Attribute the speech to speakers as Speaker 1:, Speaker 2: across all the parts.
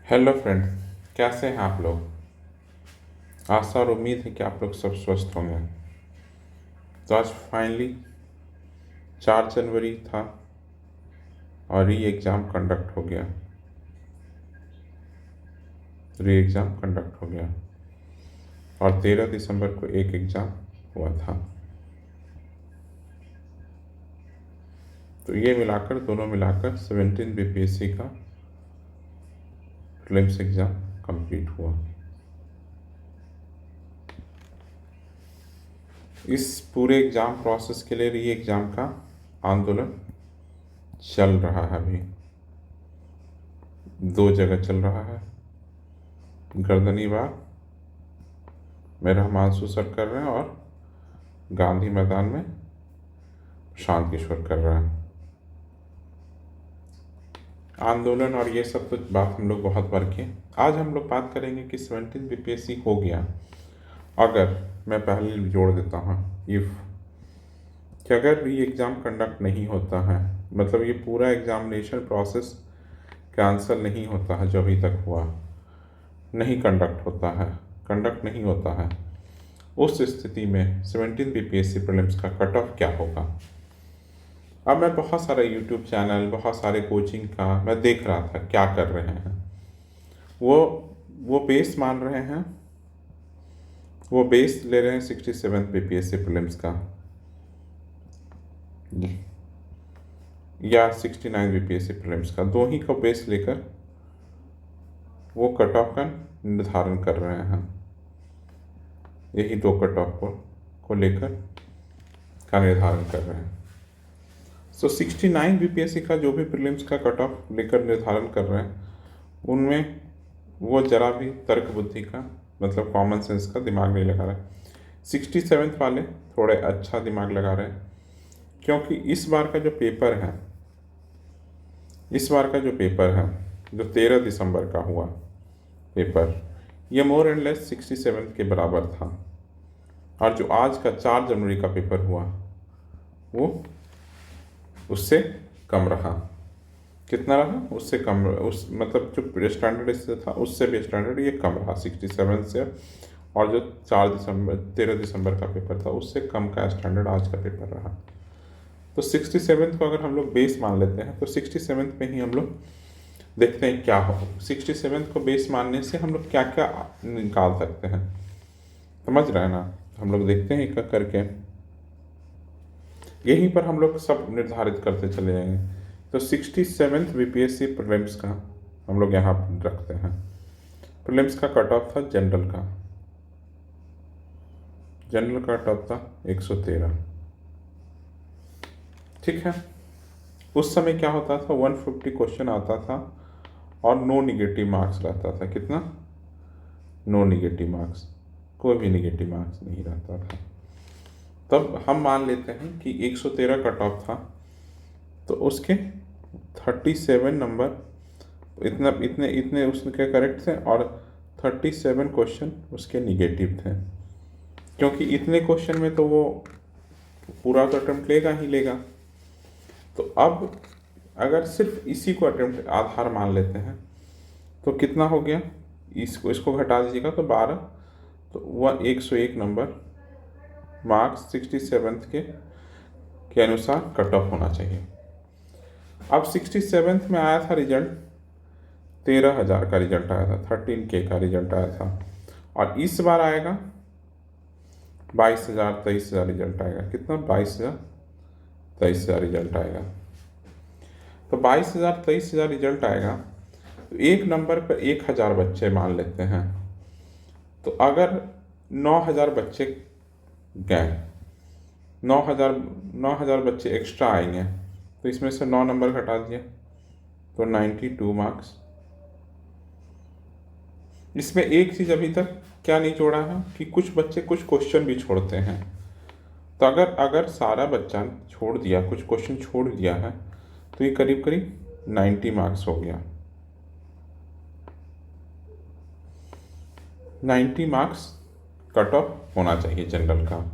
Speaker 1: Hello friends, कैसे हैं आप लोग। आशा और उम्मीद है कि आप लोग सब स्वस्थ होंगे। तो आज फाइनली 4 जनवरी था और री एग्ज़ाम कंडक्ट हो गया। और 13 दिसंबर को एक एग्ज़ाम हुआ था। तो ये मिलाकर दोनों मिलाकर 17 बीपीएससी का प्रीलिम्स एग्ज़ाम कंप्लीट हुआ। इस पूरे एग्ज़ाम प्रोसेस के लिए री एग्ज़ाम का आंदोलन चल रहा है। अभी 2 जगह चल रहा है। गर्दनीबाग में रहमांसु सर कर रहे हैं और गांधी मैदान में शांत किशोर कर रहे हैं आंदोलन। और ये सब तो बात हम लोग बहुत बार किए। आज हम लोग बात करेंगे कि 17 बीपीएससी हो गया, अगर मैं पहले जोड़ देता हूँ इफ़ कि अगर री एग्ज़ाम कंडक्ट नहीं होता है, मतलब ये पूरा एग्ज़ामिनेशन प्रोसेस कैंसिल नहीं होता है, जो अभी तक हुआ नहीं कंडक्ट नहीं होता है, उस स्थिति में 17 बीपीएससी प्रीलिम्स का कट ऑफ क्या होगा। अब मैं बहुत सारे यूट्यूब चैनल, बहुत सारे कोचिंग का मैं देख रहा था क्या कर रहे हैं। वो बेस मान रहे हैं, वो बेस ले रहे हैं 67 बीपीएससी प्रीलिम्स का या 69 बीपीएससी प्रीलिम्स का, दो ही का बेस लेकर वो कट ऑफ का निर्धारण कर रहे हैं। यही 2 कट ऑफ को लेकर का निर्धारण कर रहे हैं। सो 69 बीपीएससी का जो भी प्रीलिम्स का कट ऑफ लेकर निर्धारण कर रहे हैं, उनमें वो जरा भी तर्क बुद्धि का, मतलब कॉमन सेंस का दिमाग नहीं लगा रहे। 67 वाले थोड़े अच्छा दिमाग लगा रहे हैं, क्योंकि इस बार का जो पेपर है जो 13 दिसंबर का हुआ पेपर, ये मोर एंड लेस 67 के बराबर था। और जो आज का 4 जनवरी का पेपर हुआ वो उससे कम रहा। कितना रहा? उससे कम, उस मतलब जो स्टैंडर्ड इससे था उससे भी स्टैंडर्ड ये कम रहा 67 से। और जो 13 दिसंबर का पेपर था उससे कम का स्टैंडर्ड आज का पेपर रहा। तो 67 को अगर हम लोग बेस मान लेते हैं तो 67 में ही हम लोग देखते हैं क्या हो। 67 को बेस मानने से हम लोग क्या क्या निकाल सकते हैं, समझ रहे हैं ना। हम लोग देखते हैं एक करके, यहीं पर हम लोग सब निर्धारित करते चले जाएंगे। तो 67 बीपीएससी प्रीलिम्स का हम लोग यहाँ रखते हैं। प्रीलिम्स का कट ऑफ था जनरल का कट ऑफ था 113। ठीक है। उस समय क्या होता था, 150 क्वेश्चन आता था और नो निगेटिव मार्क्स रहता था। कितना? नो निगेटिव मार्क्स, कोई भी निगेटिव मार्क्स नहीं रहता था। तब हम मान लेते हैं कि 113 कट ऑफ था, तो उसके 37 नंबर इतने उसके करेक्ट थे और 37 क्वेश्चन उसके निगेटिव थे। क्योंकि इतने क्वेश्चन में तो वो पूरा तो अटेम्प्ट लेगा। तो अब अगर सिर्फ इसी को अटेम्प्ट आधार मान लेते हैं तो कितना हो गया, इसको घटा दीजिएगा तो 12, तो वह 101 नंबर मार्क्स 67 के अनुसार कट ऑफ होना चाहिए। अब 67 में आया था रिजल्ट, 13,000 का रिजल्ट आया था, 13K का रिजल्ट आया था। और इस बार आएगा 22,000 23,000 रिजल्ट आएगा। कितना? 22,000 23,000 रिजल्ट आएगा। तो 22,000 23,000 रिजल्ट आएगा। तो एक नंबर पर 1,000 बच्चे मान लेते हैं। तो अगर 9,000 बच्चे गए, 9,000 बच्चे एक्स्ट्रा आएंगे, तो इसमें से 9 नंबर घटा दिए तो 92 मार्क्स। इसमें एक चीज़ अभी तक क्या नहीं जोड़ा है कि कुछ बच्चे कुछ क्वेश्चन भी छोड़ते हैं। तो अगर सारा बच्चा छोड़ दिया, कुछ क्वेश्चन छोड़ दिया है, तो ये करीब करीब 90 मार्क्स हो गया। 90 मार्क्स कट ऑफ होना चाहिए जनरल का।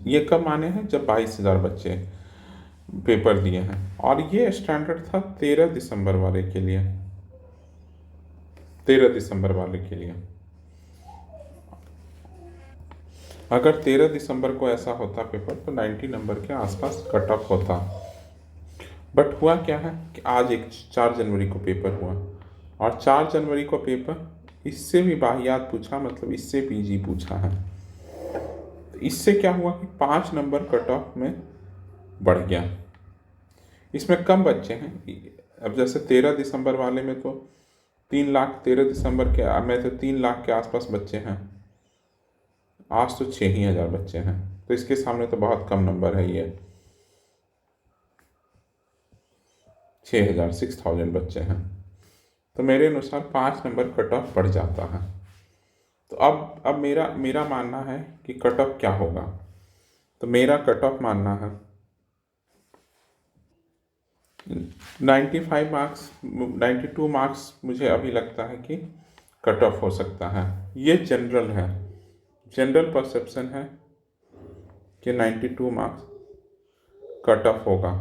Speaker 1: ये कब माने हैं? जब 22,000 बच्चे पेपर दिए हैं। और ये स्टैंडर्ड था 13 दिसंबर वाले के लिए। 13 दिसंबर वाले के लिए। अगर 13 दिसंबर को ऐसा होता पेपर तो 90 नंबर के आसपास कट ऑफ होता। बट हुआ क्या है कि आज 4 जनवरी को पेपर हुआ, और 4 जनवरी को पेपर इससे भी वाहियात पूछा, मतलब इससे पीजी पूछा है। तो इससे क्या हुआ कि 5 नंबर कट ऑफ में बढ़ गया। इसमें कम बच्चे हैं। अब जैसे 13 दिसंबर वाले में तो 3 लाख, 13 दिसंबर के में तो 3 लाख के आसपास बच्चे हैं। आज तो 6,000 बच्चे हैं, तो इसके सामने तो बहुत कम नंबर है ये। 6,000 बच्चे हैं, तो मेरे अनुसार 5 नंबर कट ऑफ बढ़ जाता है। तो अब मेरा मानना है कि कट ऑफ क्या होगा। तो मेरा कट ऑफ मानना है 95 मार्क्स, 92 मार्क्स मुझे अभी लगता है कि कट ऑफ हो सकता है। ये जनरल है, जनरल परसेप्शन है कि 92 मार्क्स कट ऑफ होगा।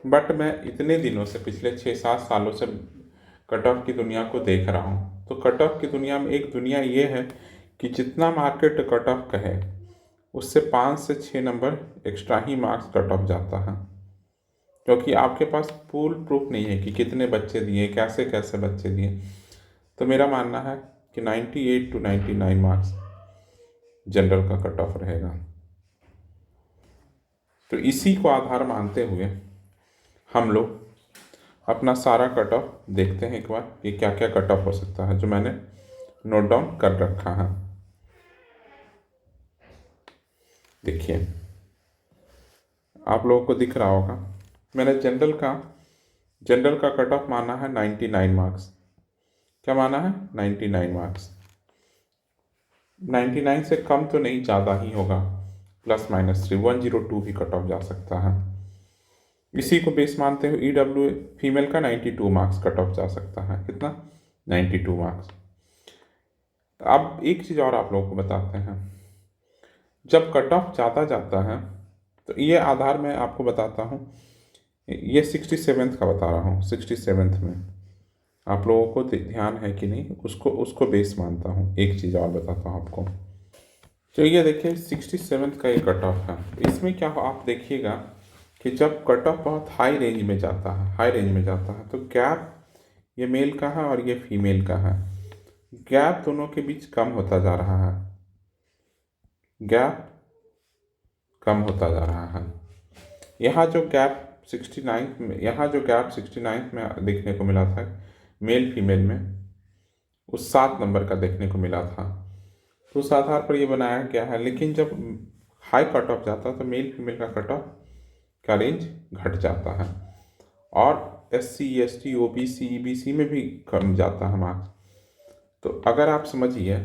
Speaker 1: बट मैं इतने दिनों से, पिछले 6-7 सालों से कट ऑफ की दुनिया को देख रहा हूँ। तो कट ऑफ की दुनिया में एक दुनिया ये है कि जितना मार्केट कट ऑफ कहे उससे 5 से 6 नंबर एक्स्ट्रा ही मार्क्स कट ऑफ जाता है, क्योंकि आपके पास फुल प्रूफ नहीं है कि कितने बच्चे दिए, कैसे कैसे बच्चे दिए। तो मेरा मानना है कि 98 to 99 मार्क्स जनरल का कट ऑफ रहेगा। तो इसी को आधार मानते हुए हम लोग अपना सारा कट ऑफ देखते हैं एक बार कि क्या क्या कट ऑफ हो सकता है, जो मैंने नोट डाउन कर रखा है। देखिए, आप लोगों को दिख रहा होगा, मैंने जनरल का कट ऑफ माना है 99 मार्क्स। क्या माना है? 99 मार्क्स। 99 से कम तो नहीं, ज़्यादा ही होगा, ±3, 102 भी कट ऑफ जा सकता है। इसी को बेस मानते हुए EW फीमेल का 92 मार्क्स कट ऑफ जा सकता है। कितना? 92 मार्क्स। अब एक चीज़ और आप लोगों को बताते हैं, जब कट ऑफ ज़्यादा जाता है तो ये आधार मैं आपको बताता हूँ, ये 67th का बता रहा हूँ। 67th में आप लोगों को ध्यान है कि नहीं, उसको बेस मानता हूँ। एक चीज़ और बताता हूँ आपको। तो ये देखिए 67th का ये कट ऑफ है। इसमें क्या हो, आप देखिएगा कि जब कट ऑफ बहुत हाई रेंज में जाता है तो गैप ये मेल का है और ये फीमेल का है। गैप दोनों के बीच कम होता जा रहा है, गैप कम होता जा रहा है। यहाँ जो गैप 69 में देखने को मिला था मेल फीमेल में, उस 7 नंबर का देखने को मिला था। तो उस आधार पर ये बनाया गया है। लेकिन जब हाई कट ऑफ जाता है तो मेल फीमेल का कट ऑफ का रेंज घट जाता है, और SC ST OBC EBC में भी कम जाता है मार्क्स। तो अगर आप समझिए,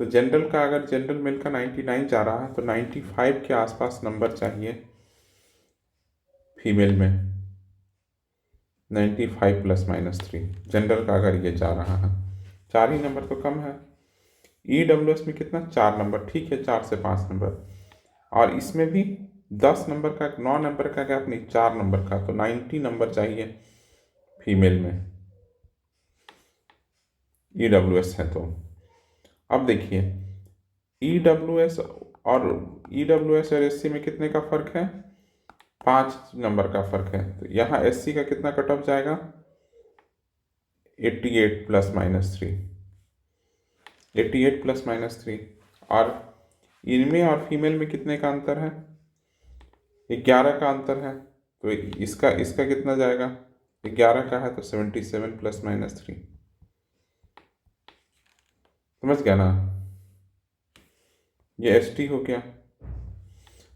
Speaker 1: तो जनरल मेल का 99 जा रहा है तो 95 के आसपास नंबर चाहिए फीमेल में, 95 ±3 जनरल का अगर ये जा रहा है। 4 ही नंबर तो कम है। EWS में कितना? 4 नंबर, ठीक है, 4 से 5 नंबर, और इसमें भी 10 नंबर का, 9 नंबर का गैप नहीं, 4 नंबर का, तो 90 नंबर चाहिए फीमेल में EWS है। तो अब देखिए EWS और SC में कितने का फर्क है? 5 नंबर का फर्क है। तो यहाँ SC का कितना कट ऑफ जाएगा? 88 ±3, 88 ±3। और इनमें और फीमेल में कितने का अंतर है? 11 का अंतर है। तो इसका कितना जाएगा? 11 का है तो 77 ±3। समझ गया ना? ये ST हो गया।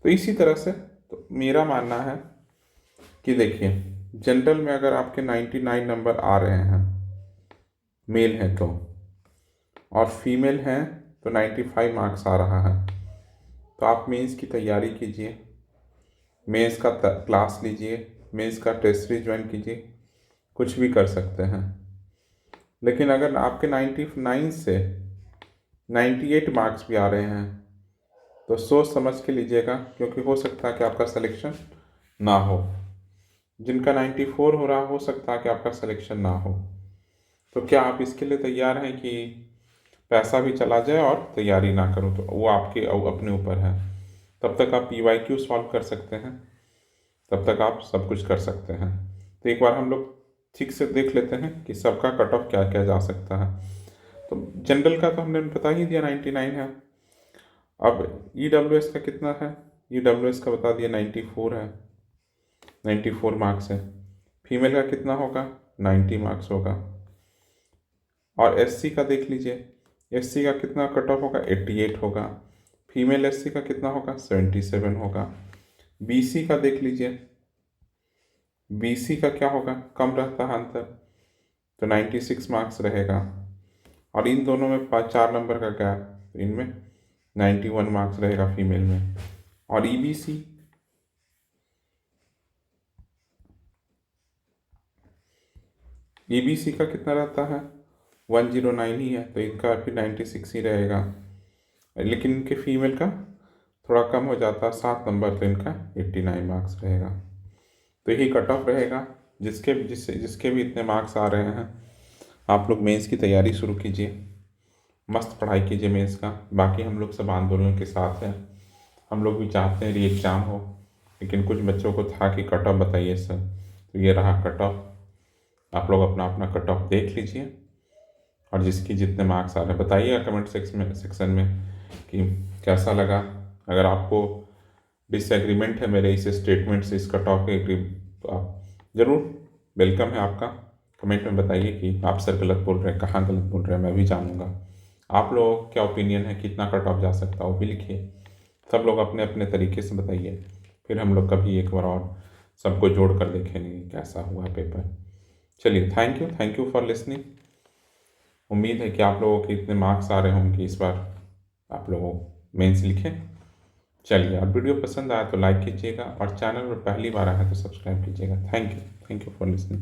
Speaker 1: तो इसी तरह से तो मेरा मानना है कि देखिए, जनरल में अगर आपके 99 नंबर आ रहे हैं मेल है तो, और फीमेल हैं तो 95 मार्क्स आ रहा है, तो आप मेंस की तैयारी कीजिए, मेंस का क्लास लीजिए, मेंस का टेस्ट सीरीज ज्वाइन कीजिए, कुछ भी कर सकते हैं। लेकिन अगर आपके 99 से 98 मार्क्स भी आ रहे हैं तो सोच समझ के लीजिएगा, क्योंकि हो सकता है कि आपका सिलेक्शन ना हो। जिनका 94 हो रहा, हो सकता है कि आपका सिलेक्शन ना हो। तो क्या आप इसके लिए तैयार हैं कि पैसा भी चला जाए और तैयारी ना करूँ? तो वो आपके अपने ऊपर है। तब तक आप PYQ सॉल्व कर सकते हैं, तब तक आप सब कुछ कर सकते हैं। तो एक बार हम लोग ठीक से देख लेते हैं कि सबका कट ऑफ क्या क्या जा सकता है। तो जनरल का तो हमने बता ही दिया 99 है। अब EWS का कितना है? EWS का बता दिया 94 है, 94 मार्क्स है। फीमेल का कितना होगा? 90 मार्क्स होगा। और SC का देख लीजिए, SC का कितना कट ऑफ होगा? 88 होगा। फीमेल SC का कितना होगा? 77 होगा। BC का देख लीजिए, BC का क्या होगा? कम रहता है अंतर, तो 96 मार्क्स रहेगा। और इन दोनों में 4 नंबर का गैप, तो इनमें 91 मार्क्स रहेगा फीमेल में। और EBC का कितना रहता है? 109 ही है, तो इनका फिर 96 ही रहेगा। लेकिन इनके फीमेल का थोड़ा कम हो जाता है, 7 नंबर, तो इनका 89 मार्क्स रहेगा। तो यही कट ऑफ रहेगा। जिसके भी इतने मार्क्स आ रहे हैं, आप लोग मेंस की तैयारी शुरू कीजिए, मस्त पढ़ाई कीजिए मेंस का। बाकी हम लोग सब आंदोलनों के साथ हैं, हम लोग भी चाहते हैं री एग्ज़ाम हो, लेकिन कुछ बच्चों को था कि कट ऑफ बताइए सर, तो ये रहा कट ऑफ। आप लोग अपना अपना कट ऑफ देख लीजिए, और जिसकी जितने मार्क्स आ रहे हैं बताइएगा कमेंट सेक्शन में कि कैसा लगा। अगर आपको डिसएग्रीमेंट है मेरे इस स्टेटमेंट से, इस कट ऑफ के, तो आप ज़रूर, वेलकम है आपका। कमेंट में बताइए कि आप सर गलत बोल रहे हैं, कहाँ गलत बोल रहे हैं, मैं भी जानूँगा। आप लोगों का क्या ओपिनियन है, कितना कट ऑफ जा सकता है, वो भी लिखिए। सब लोग अपने अपने तरीके से बताइए, फिर हम लोग कभी एक बार और सबको जोड़ कर देखेंगे कैसा हुआ पेपर। चलिए, थैंक यू फॉर लिसनिंग। उम्मीद है कि आप लोगों के इतने मार्क्स आ रहे होंगे इस बार, आप लोगों मेंस लिखें। चलिए, और वीडियो पसंद आया तो लाइक कीजिएगा, और चैनल पर पहली बार आया तो सब्सक्राइब कीजिएगा। Thank you for listening.